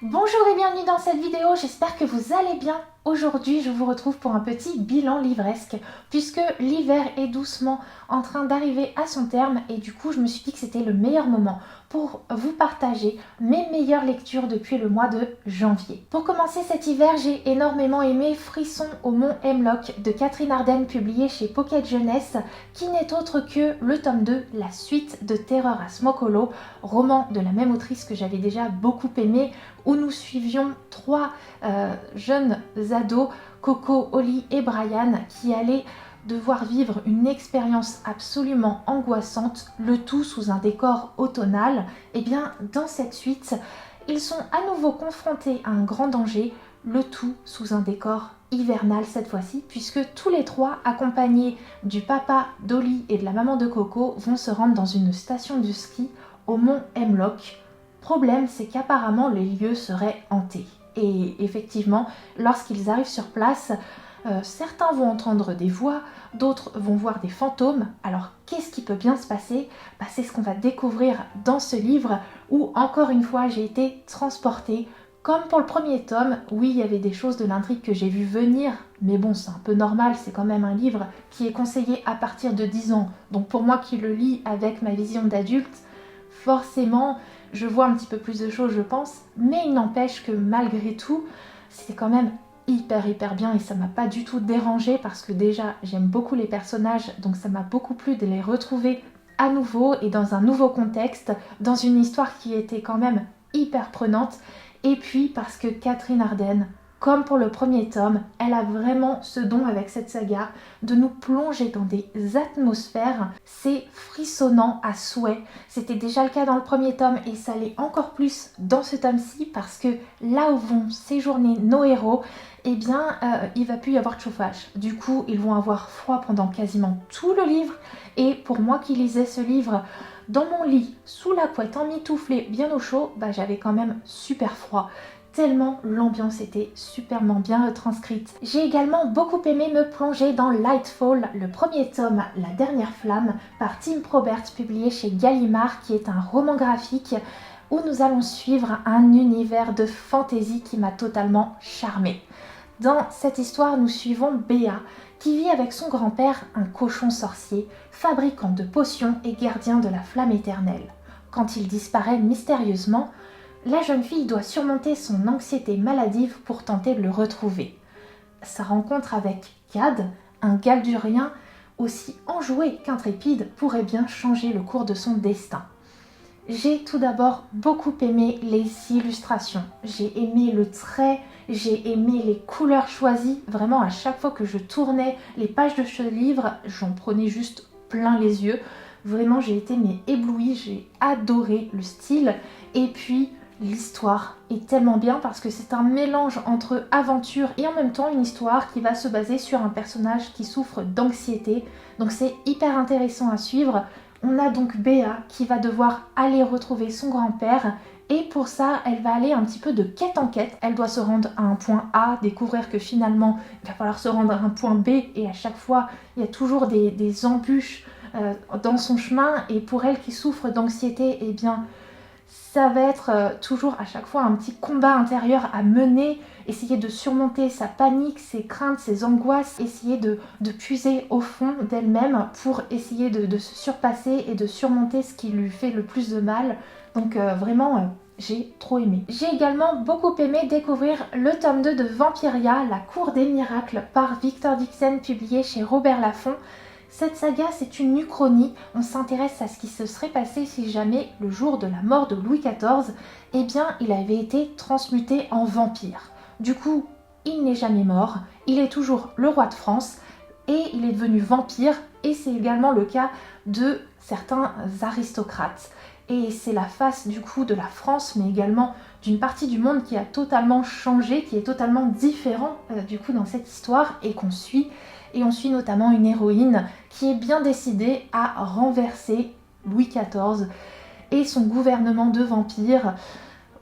Bonjour et bienvenue dans cette vidéo, j'espère que vous allez bien. Aujourd'hui, je vous retrouve pour un petit bilan livresque, puisque l'hiver est doucement en train d'arriver à son terme et du coup, je me suis dit que c'était le meilleur moment pour vous partager mes meilleures lectures depuis le mois de janvier. Pour commencer cet hiver, j'ai énormément aimé Frisson au Mont Hemlock de Catherine Arden, publié chez Pocket Jeunesse, qui n'est autre que le tome 2, la suite de Terreur à Smokolo, roman de la même autrice que j'avais déjà beaucoup aimé, où nous suivions trois jeunes ados, Coco, Holly et Brian, qui allaient devoir vivre une expérience absolument angoissante, le tout sous un décor automnal. Et bien dans cette suite, ils sont à nouveau confrontés à un grand danger, le tout sous un décor hivernal cette fois-ci, puisque tous les trois, accompagnés du papa d'Holly et de la maman de Coco, vont se rendre dans une station de ski au Mont Hemlock. Problème, c'est qu'apparemment les lieux seraient hantés. Et effectivement, lorsqu'ils arrivent sur place, certains vont entendre des voix, d'autres vont voir des fantômes. Alors qu'est-ce qui peut bien se passer ? C'est ce qu'on va découvrir dans ce livre où, encore une fois, j'ai été transportée. Comme pour le premier tome, oui, il y avait des choses de l'intrigue que j'ai vu venir, mais bon, c'est un peu normal, c'est quand même un livre qui est conseillé à partir de 10 ans. Donc pour moi qui le lis avec ma vision d'adulte, forcément, je vois un petit peu plus de choses, je pense, mais il n'empêche que malgré tout, c'était quand même hyper bien et ça m'a pas du tout dérangé parce que déjà, j'aime beaucoup les personnages, donc ça m'a beaucoup plu de les retrouver à nouveau et dans un nouveau contexte, dans une histoire qui était quand même hyper prenante, et puis parce que Catherine Arden, comme pour le premier tome, elle a vraiment ce don avec cette saga de nous plonger dans des atmosphères. C'est frissonnant à souhait. C'était déjà le cas dans le premier tome et ça l'est encore plus dans ce tome-ci parce que là où vont séjourner nos héros, eh bien, il va plus y avoir de chauffage. Du coup, ils vont avoir froid pendant quasiment tout le livre. Et pour moi qui lisais ce livre dans mon lit, sous la couette, emmitouflée, bien au chaud, j'avais quand même super froid. Tellement l'ambiance était superment bien retranscrite. J'ai également beaucoup aimé me plonger dans Lightfall, le premier tome, La dernière flamme, par Tim Probert, publié chez Gallimard, qui est un roman graphique où nous allons suivre un univers de fantasy qui m'a totalement charmée. Dans cette histoire, nous suivons Béa, qui vit avec son grand-père, un cochon sorcier, fabricant de potions et gardien de la flamme éternelle. Quand il disparaît mystérieusement, la jeune fille doit surmonter son anxiété maladive pour tenter de le retrouver. Sa rencontre avec Cad, un Galdurien aussi enjoué qu'intrépide, pourrait bien changer le cours de son destin. J'ai tout d'abord beaucoup aimé les illustrations, j'ai aimé le trait, j'ai aimé les couleurs choisies. Vraiment, à chaque fois que je tournais les pages de ce livre, j'en prenais juste plein les yeux. Vraiment, j'ai été éblouie, j'ai adoré le style. Et puis, l'histoire est tellement bien parce que c'est un mélange entre aventure et en même temps une histoire qui va se baser sur un personnage qui souffre d'anxiété. Donc c'est hyper intéressant à suivre. On a donc Béa qui va devoir aller retrouver son grand-père et pour ça, elle va aller un petit peu de quête en quête. Elle doit se rendre à un point A, découvrir que finalement, il va falloir se rendre à un point B et à chaque fois, il y a toujours des embûches dans son chemin et pour elle qui souffre d'anxiété, eh bien, ça va être toujours à chaque fois un petit combat intérieur à mener, essayer de surmonter sa panique, ses craintes, ses angoisses, essayer de puiser au fond d'elle-même pour essayer de se surpasser et de surmonter ce qui lui fait le plus de mal. Donc vraiment, j'ai trop aimé. J'ai également beaucoup aimé découvrir le tome 2 de Vampiria, La Cour des Miracles, par Victor Dixon, publié chez Robert Laffont. Cette saga, c'est une uchronie. On s'intéresse à ce qui se serait passé si jamais, le jour de la mort de Louis XIV, eh bien, il avait été transmuté en vampire. Du coup, il n'est jamais mort, il est toujours le roi de France et il est devenu vampire et c'est également le cas de certains aristocrates. Et c'est la face du coup de la France, mais également d'une partie du monde qui a totalement changé, qui est totalement différent du coup dans cette histoire et qu'on suit. Et on suit notamment une héroïne qui est bien décidée à renverser Louis XIV et son gouvernement de vampires.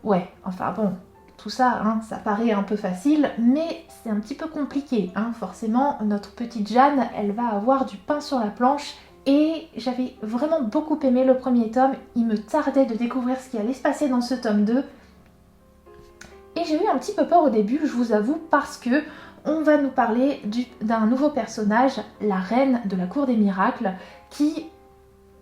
Ouais, enfin bon, tout ça, ça paraît un peu facile, mais c'est un petit peu compliqué. Forcément, notre petite Jeanne, elle va avoir du pain sur la planche. Et j'avais vraiment beaucoup aimé le premier tome. Il me tardait de découvrir ce qui allait se passer dans ce tome 2. Et j'ai eu un petit peu peur au début, je vous avoue, parce que on va nous parler d'un nouveau personnage, la reine de la cour des miracles, qui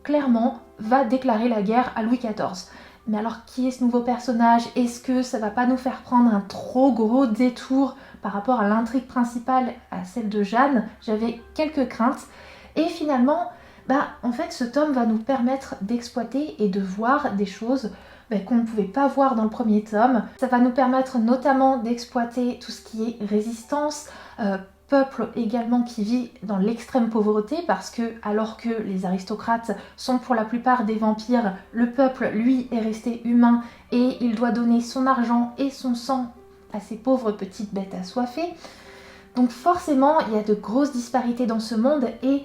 clairement va déclarer la guerre à Louis XIV. Mais alors qui est ce nouveau personnage? Est-ce que ça va pas nous faire prendre un trop gros détour par rapport à l'intrigue principale, à celle de Jeanne? J'avais quelques craintes. Et finalement, en fait, ce tome va nous permettre d'exploiter et de voir des choses qu'on ne pouvait pas voir dans le premier tome. Ça va nous permettre notamment d'exploiter tout ce qui est résistance, peuple également qui vit dans l'extrême pauvreté, parce que alors que les aristocrates sont pour la plupart des vampires, le peuple lui est resté humain et il doit donner son argent et son sang à ces pauvres petites bêtes assoiffées. Donc forcément il y a de grosses disparités dans ce monde et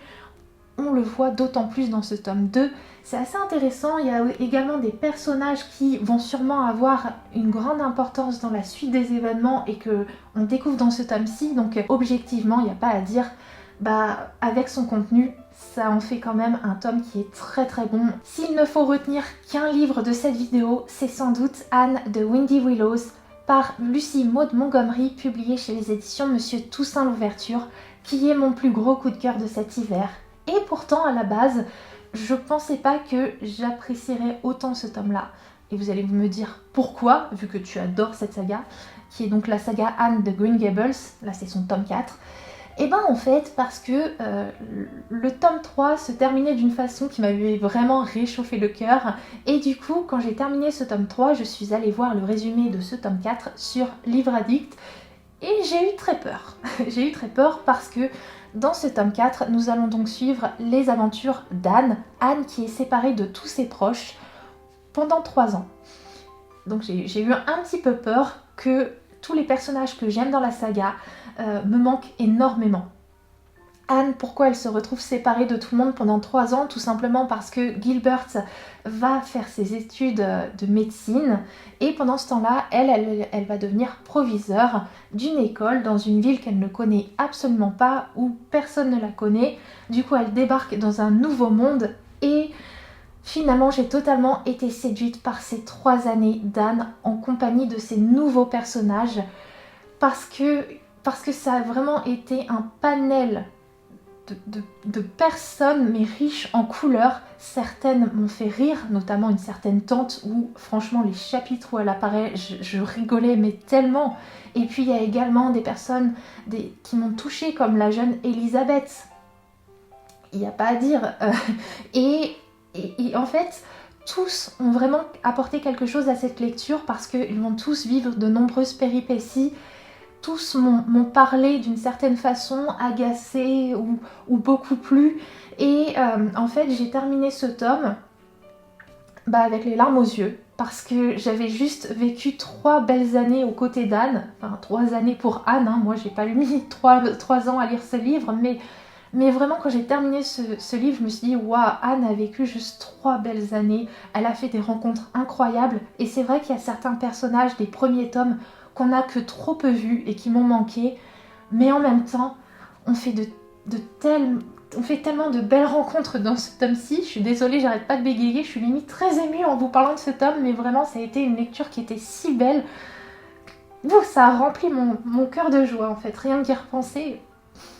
on le voit d'autant plus dans ce tome 2. C'est assez intéressant, il y a également des personnages qui vont sûrement avoir une grande importance dans la suite des événements et que on découvre dans ce tome-ci, donc objectivement, il n'y a pas à dire, avec son contenu, ça en fait quand même un tome qui est très très bon. S'il ne faut retenir qu'un livre de cette vidéo, c'est sans doute Anne de Windy Willows par Lucy Maud Montgomery, publié chez les éditions Monsieur Toussaint Louverture, qui est mon plus gros coup de cœur de cet hiver. Et pourtant, à la base, je pensais pas que j'apprécierais autant ce tome-là. Et vous allez me dire pourquoi, vu que tu adores cette saga, qui est donc la saga Anne de Green Gables, là c'est son tome 4. Et en fait, parce que le tome 3 se terminait d'une façon qui m'avait vraiment réchauffé le cœur. Et du coup, quand j'ai terminé ce tome 3, je suis allée voir le résumé de ce tome 4 sur Livre Addict. Et j'ai eu très peur. J'ai eu très peur parce que dans ce tome 4, nous allons donc suivre les aventures d'Anne. Anne qui est séparée de tous ses proches pendant 3 ans. Donc j'ai eu un petit peu peur que tous les personnages que j'aime dans la saga me manquent énormément. Anne, pourquoi elle se retrouve séparée de tout le monde pendant 3 ans? Tout simplement parce que Gilbert va faire ses études de médecine et pendant ce temps-là, elle va devenir proviseure d'une école dans une ville qu'elle ne connaît absolument pas, où personne ne la connaît. Du coup, elle débarque dans un nouveau monde et finalement, j'ai totalement été séduite par ces 3 années d'Anne en compagnie de ces nouveaux personnages parce que ça a vraiment été un panel de personnes, mais riches en couleurs. Certaines m'ont fait rire, notamment une certaine tante où franchement les chapitres où elle apparaît, je rigolais mais tellement. Et puis il y a également des personnes qui m'ont touchée, comme la jeune Elisabeth. Il n'y a pas à dire. Et en fait, tous ont vraiment apporté quelque chose à cette lecture parce qu'ils vont tous vivre de nombreuses péripéties. Tous m'ont parlé d'une certaine façon, agacée ou beaucoup plu. Et en fait, j'ai terminé ce tome avec les larmes aux yeux. Parce que j'avais juste vécu 3 belles années aux côtés d'Anne. Enfin, 3 années pour Anne, hein. Moi j'ai pas mis 3 ans à lire ce livre. Mais vraiment, quand j'ai terminé ce livre, je me suis dit, waouh, Anne a vécu juste 3 belles années. Elle a fait des rencontres incroyables. Et c'est vrai qu'il y a certains personnages des premiers tomes qu'on n'a que trop peu vus et qui m'ont manqué. Mais en même temps, on fait tellement de belles rencontres dans ce tome-ci. Je suis désolée, j'arrête pas de bégayer. Je suis limite très émue en vous parlant de ce tome. Mais vraiment, ça a été une lecture qui était si belle. Ça a rempli mon cœur de joie, en fait. Rien d'y repenser.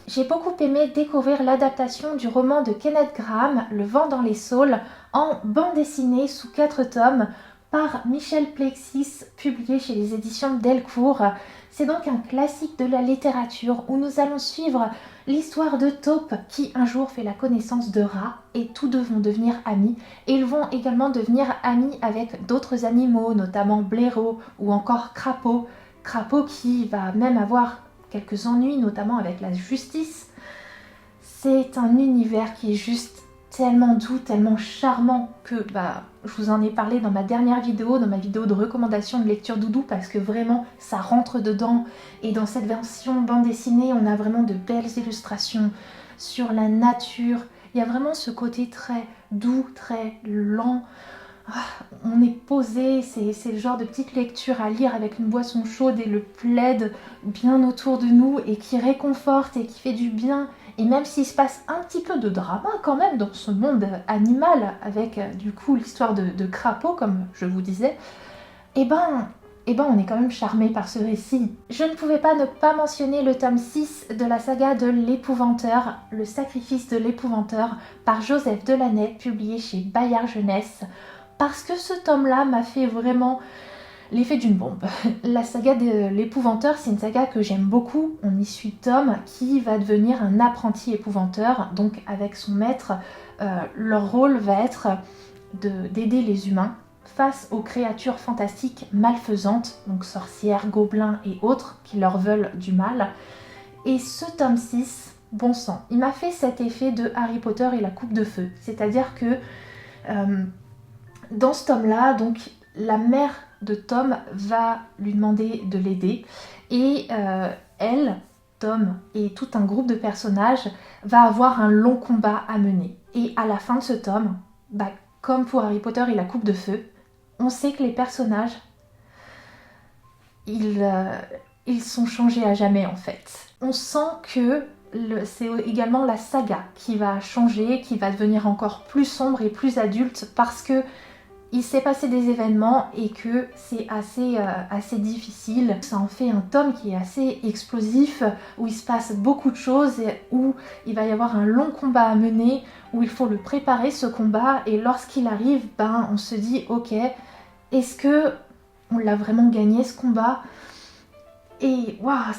J'ai beaucoup aimé découvrir l'adaptation du roman de Kenneth Grahame, Le vent dans les saules, en bande dessinée sous 4 tomes par Michel Plexis, publié chez les éditions Delcourt. C'est donc un classique de la littérature où nous allons suivre l'histoire de Taupe qui un jour fait la connaissance de rats et tous deux vont devenir amis. Et ils vont également devenir amis avec d'autres animaux, notamment blaireaux ou encore crapauds. Crapaud qui va même avoir quelques ennuis, notamment avec la justice. C'est un univers qui est juste tellement doux, tellement charmant que je vous en ai parlé dans ma dernière vidéo, dans ma vidéo de recommandation de lecture doudou, parce que vraiment ça rentre dedans. Et dans cette version bande dessinée, on a vraiment de belles illustrations sur la nature. Il y a vraiment ce côté très doux, très lent. On est posé, c'est le genre de petite lecture à lire avec une boisson chaude et le plaid bien autour de nous et qui réconforte et qui fait du bien. Et même s'il se passe un petit peu de drama quand même dans ce monde animal avec du coup l'histoire de crapaud comme je vous disais, eh ben on est quand même charmé par ce récit. Je ne pouvais pas ne pas mentionner le tome 6 de la saga de l'Épouvanteur, Le sacrifice de l'Épouvanteur, par Joseph Delaney, publié chez Bayard Jeunesse, parce que ce tome-là m'a fait vraiment l'effet d'une bombe. La saga de l'Épouvanteur, c'est une saga que j'aime beaucoup. On y suit Tom qui va devenir un apprenti épouvanteur, donc avec son maître. Leur rôle va être d'aider les humains face aux créatures fantastiques malfaisantes, donc sorcières, gobelins et autres, qui leur veulent du mal. Et ce tome 6, bon sang, il m'a fait cet effet de Harry Potter et la coupe de feu. C'est-à-dire que dans ce tome-là, donc, la mère de Tom va lui demander de l'aider et elle, Tom et tout un groupe de personnages va avoir un long combat à mener. Et à la fin de ce tome, comme pour Harry Potter et la coupe de feu, on sait que les personnages, ils sont changés à jamais en fait. On sent que c'est également la saga qui va changer, qui va devenir encore plus sombre et plus adulte parce que il s'est passé des événements et que c'est assez difficile. Ça en fait un tome qui est assez explosif, où il se passe beaucoup de choses, et où il va y avoir un long combat à mener, où il faut le préparer ce combat, et lorsqu'il arrive, on se dit ok, est-ce que on l'a vraiment gagné ce combat? Et waouh,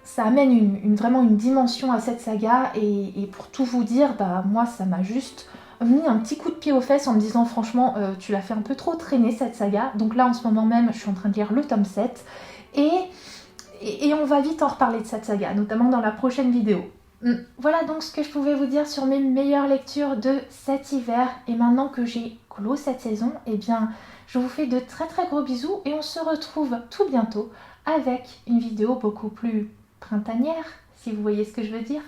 ça amène vraiment une dimension à cette saga, et pour tout vous dire, moi ça m'a juste mis un petit coup de pied aux fesses en me disant franchement tu l'as fait un peu trop traîner cette saga. Donc là en ce moment même je suis en train de lire le tome 7 et on va vite en reparler de cette saga, notamment dans la prochaine vidéo. Voilà donc ce que je pouvais vous dire sur mes meilleures lectures de cet hiver. Et maintenant que j'ai clos cette saison, eh bien je vous fais de très très gros bisous et on se retrouve tout bientôt avec une vidéo beaucoup plus printanière, si vous voyez ce que je veux dire.